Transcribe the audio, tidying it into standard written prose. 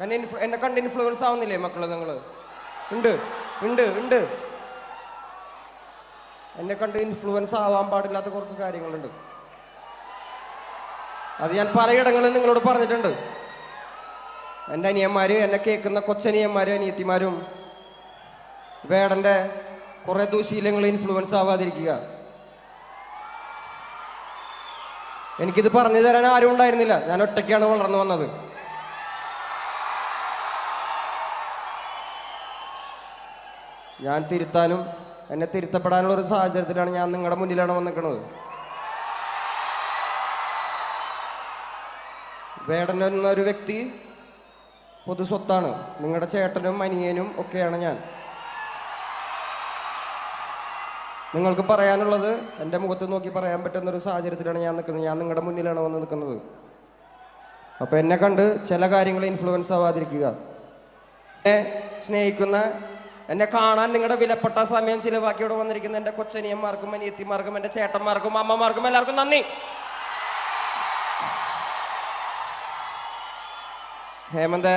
എന്നെ കണ്ട് ഇൻഫ്ലുവൻസ് ആവുന്നില്ലേ മക്കള്? നിങ്ങൾ ഉണ്ട് ഉണ്ട് ഉണ്ട് എന്നെ കണ്ട് ഇൻഫ്ലുവൻസ് ആവാൻ പാടില്ലാത്ത കുറച്ച് കാര്യങ്ങളുണ്ട്. അത് ഞാൻ പലയിടങ്ങളിൽ നിങ്ങളോട് പറഞ്ഞിട്ടുണ്ട്. എൻ്റെ അനിയന്മാര്, എന്നെ കേൾക്കുന്ന കൊച്ചനിയന്മാരും അനിയത്തിമാരും വേടൻ്റെ കുറെ ദുശീലങ്ങൾ ഇൻഫ്ലുവൻസ് ആവാതിരിക്കുക. എനിക്കിത് പറഞ്ഞു തരാൻ ആരും ഉണ്ടായിരുന്നില്ല. ഞാൻ ഒറ്റയ്ക്കാണ് വളർന്നു വന്നത്. ഞാൻ തിരുത്താനും എന്നെ തിരുത്തപ്പെടാനുള്ള ഒരു സാഹചര്യത്തിലാണ് ഞാൻ നിങ്ങളുടെ മുന്നിലാണ് വന്നിരിക്കുന്നത്. വേടൻ എന്നൊരു വ്യക്തി പൊതു സ്വത്താണ്. നിങ്ങളുടെ ചേട്ടനും അനിയനും ഒക്കെയാണ് ഞാൻ. നിങ്ങൾക്ക് പറയാനുള്ളത് എൻ്റെ മുഖത്ത് നോക്കി പറയാൻ പറ്റുന്നൊരു സാഹചര്യത്തിലാണ് ഞാൻ നിൽക്കുന്നത്. ഞാൻ നിങ്ങളുടെ മുന്നിലാണ് വന്ന് നിൽക്കുന്നത്. അപ്പോൾ എന്നെ കണ്ട് ചില കാര്യങ്ങൾ ഇൻഫ്ലുവൻസ് ആവാതിരിക്കുക. എന്നെ സ്നേഹിക്കുന്ന, എന്നെ കാണാൻ നിങ്ങളുടെ വിലപ്പെട്ട സമയം ചിലവാക്കി ഇവിടെ വന്നിരിക്കുന്ന എൻ്റെ കൊച്ചനിയന്മാർക്കും അനിയത്തിമാർക്കും എൻ്റെ ചേട്ടന്മാർക്കും അമ്മമാർക്കും എല്ലാവർക്കും നന്ദി. ഹേമന്ത്